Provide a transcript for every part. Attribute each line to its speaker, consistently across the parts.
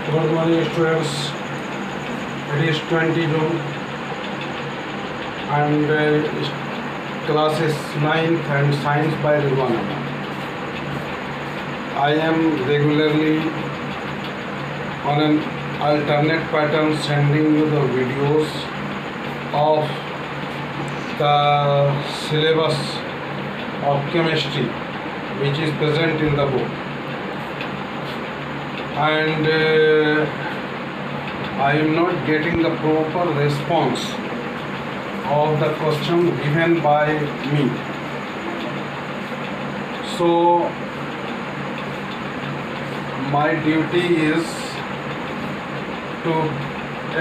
Speaker 1: Good morning, students. It is 20 June and class is 9th and science by Rizwan. I am regularly on an alternate pattern sending you the videos of the syllabus of chemistry which is present in the book, and I am not getting the proper response of the question given by me. So my duty is to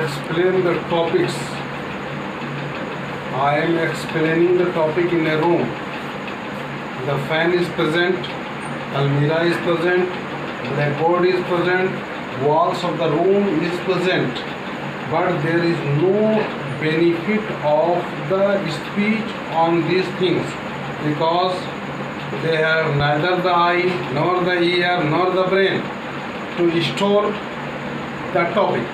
Speaker 1: explain the topics. I am explaining the topic in a room. The fan is present, almirah is present, blackboard is present, walls of the room is present, but there is no benefit of the speech on these things because they have neither the eye nor the ear nor the brain to store the topic.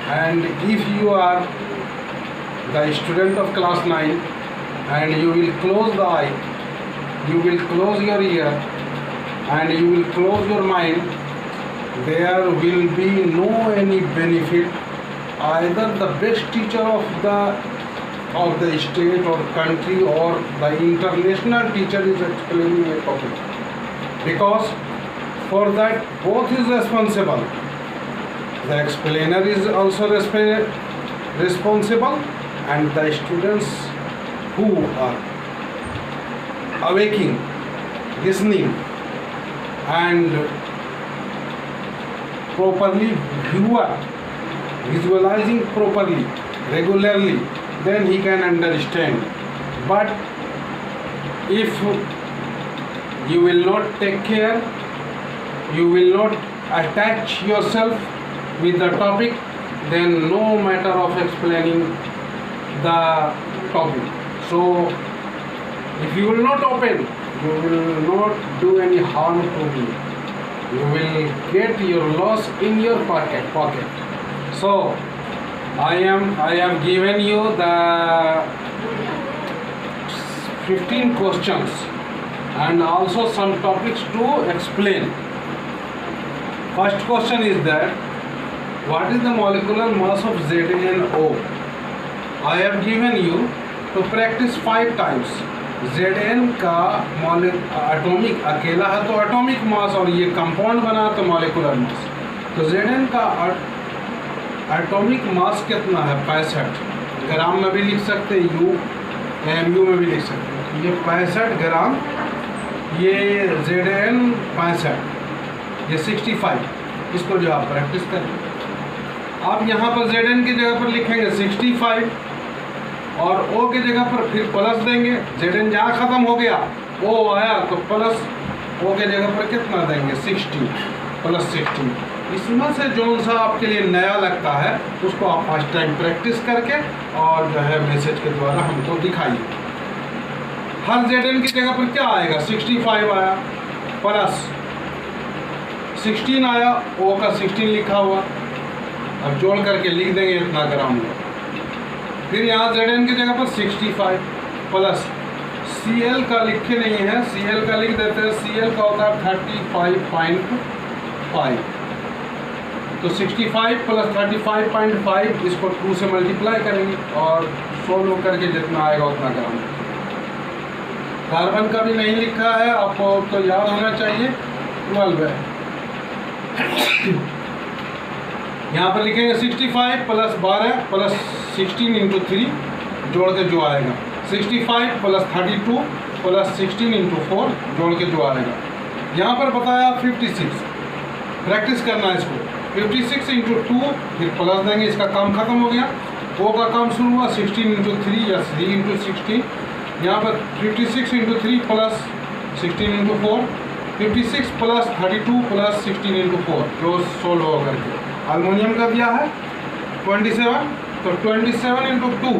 Speaker 1: And if you are the student of class 9 and you will close the eye, you will close your ear and you will close your mind, there will be no any benefit. Either the best teacher of the state or country or the international teacher is explaining a topic, because for that both is responsible. The explainer is also responsible, and the students who are awaking, listening and properly visualizing properly, regularly, then he can understand. But if you will not take care, you will not attach yourself with the topic, then no matter of explaining the topic. So if you will not open, you will not do any harm to me. You will get your loss in your pocket. So I have given you the 15 questions and also some topics to explain. First question is that what is the molecular mass of ZnO? I have given you to practice 5 times. Zn का atomic अकेला है तो atomic mass, और ये compound बना तो molecular mass. तो Zn का एटॉमिक मास कितना है? 65 ग्राम में भी लिख सकते हैं, mu में भी लिख सकते हैं. ये 65 ग्राम, ये Zn 65, ये 65. इसको जो आप प्रैक्टिस करें, आप यहाँ पर Zn की जगह पर लिखेंगे 65 और O की जगह पर फिर प्लस देंगे. Zn जहाँ ख़त्म हो गया O आया तो प्लस O के जगह पर कितना देंगे? 60 प्लस 60. इसमें से जो सा आपके लिए नया लगता है उसको आप फर्स्ट टाइम प्रैक्टिस करके और जो है मैसेज के द्वारा हमको दिखाइए. हर Zn की जगह पर क्या आएगा? 65 आया, प्लस 16 आया, O का 16 लिखा हुआ. अब जोड़ करके लिख देंगे इतना ग्राम में. फिर यहाँ Zn की जगह पर 65 प्लस Cl का लिखे नहीं है, Cl का लिख देते हैं. Cl का होता है 35.5. तो 65 प्लस 35.5, इसको 2 से मल्टीप्लाई करेंगे और सोल्व करके जितना आएगा उतना ग्राम. कार्बन का भी नहीं लिखा है, आपको तो याद होना चाहिए, 12 है. यहाँ पर लिखेंगे 65 प्लस 12 प्लस 16 इंटू 3, जोड़ के जो आएगा 65 प्लस 32 प्लस 16 इंटू 4, जोड़ के जो आएगा. यहाँ पर बताया 56. प्रैक्टिस करना है इसको. 56 इंटू 2, फिर प्लस देंगे, इसका काम ख़त्म हो गया. O का काम शुरू हुआ 16 इंटू 3 या 3 इंटू 16. यहाँ पर 56 into 3 plus 16 into 4, 56 plus 32 plus 16 into 4, जो सोल्व हो करके. एल्युमिनियम का दिया है 27, तो 27 इंटू 2,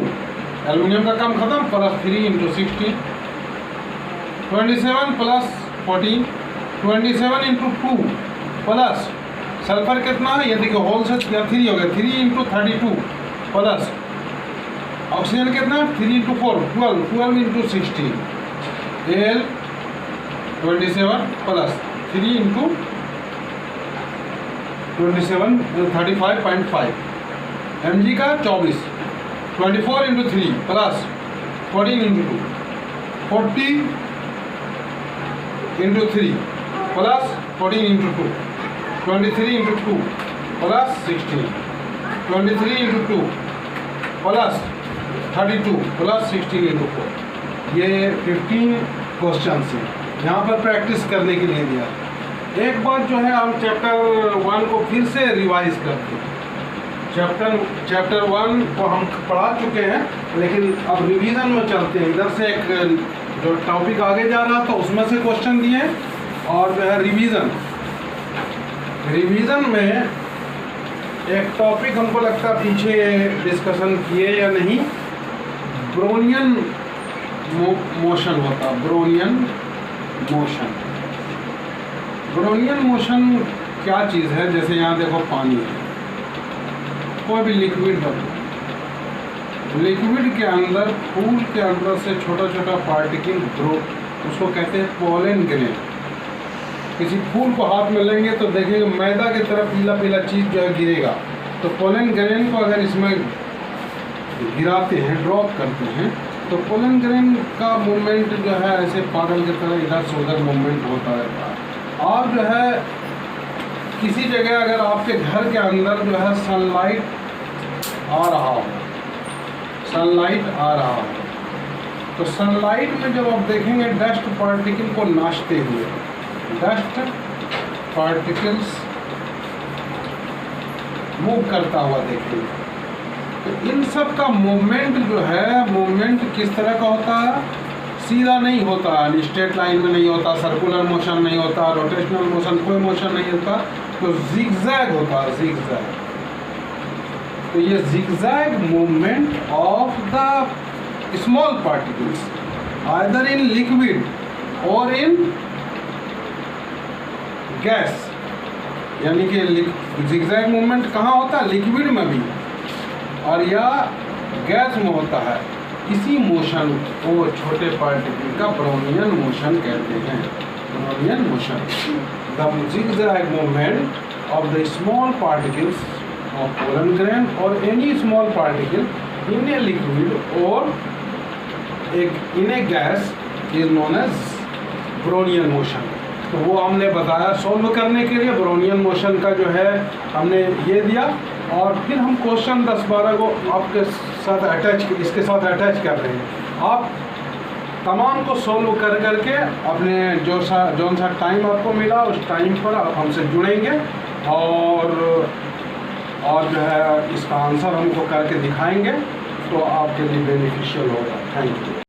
Speaker 1: एल्युमिनियम का काम खत्म, plus 3 into 16, 27 plus 14, 27 into 2 plus sulphur कितना है, ये देखिए होल से 3 हो गया, 3 इंटू 32 प्लस ऑक्सीजन कितना 3 into 4 12, 12 into 16 Al 27 plus 3 into 27 35.5 Mg का 24, 24 into 3 plus 14 into 2 40 into 3 plus 14 into 2 23 into 2 plus 16 23 into 2 plus 32 plus 16 into 4। ये 15 क्वेश्चन है, यहाँ पर प्रैक्टिस करने के लिए दिया। एक बार जो है हम चैप्टर 1 को फिर से रिवाइज करते हैं। चैप्टर 1 को हम पढ़ा चुके हैं, लेकिन अब रिवीजन में चलते हैं। इधर से एक जो टॉपिक आगे जा रहा था उसमें से क्वेश्चन दिए, और जो है रिवीजन में एक टॉपिक हमको लगता है पीछे डिस्कशन किए या नहीं, ब्रोनियन मोशन होता। ब्रोनियन मोशन क्या चीज़ है? जैसे यहाँ देखो पानी है, कोई भी लिक्विड है, लिक्विड के अंदर फूल के अंदर से छोटा छोटा पार्टिकल ग्रो, उसको कहते हैं पोलन ग्रेन। किसी फूल को हाथ में लेंगे तो देखेंगे मैदा की तरह पीला पीला चीज़ जो है गिरेगा, तो पोलन ग्रेन को अगर इसमें गिराते हैं, ड्रॉप करते हैं, तो पोलन ग्रेन का मूवमेंट जो है ऐसे पागल की तरह इधर से उधर मूवमेंट होता रहता है। और जो है किसी जगह अगर आपके घर के अंदर जो है सनलाइट आ रहा हो, तो सनलाइट में जब आप देखेंगे डस्ट पार्टिकल को नाचते हुए, डस्ट पार्टिकल्स मूव करता हुआ देखेंगे, तो इन सब का मूवमेंट जो है, मूवमेंट किस तरह का होता है? सीधा नहीं होता, स्ट्रेट लाइन में नहीं होता, सर्कुलर मोशन नहीं होता, रोटेशनल मोशन, कोई मोशन नहीं होता, तो जिगजैग होता है, जिगजैग। तो ये zigzag movement of the small particles either in liquid और इन गैस, यानी कि जिगजैग मूवमेंट कहाँ होता है? लिक्विड में भी, और या गैस में होता है। इसी मोशन को छोटे पार्टिकल का ब्रोनियन मोशन कहते हैं। Brownian motion, the zigzag movement of the small particles of pollen grain or any small particle in a liquid or in a gas is known as Brownian motion. तो वो हमने बताया solve करने के लिए Brownian motion का जो है हमने ये दिया, और फिर हम क्वेश्चन 10-12 को आपके साथ इसके साथ अटैच कर रहे हैं। आप तमाम को सोल्व कर करके अपने जौन सा टाइम आपको मिला उस टाइम पर आप हमसे जुड़ेंगे, और जो है इसका आंसर हमको करके दिखाएंगे, तो आपके लिए बेनिफिशियल होगा। Thank you.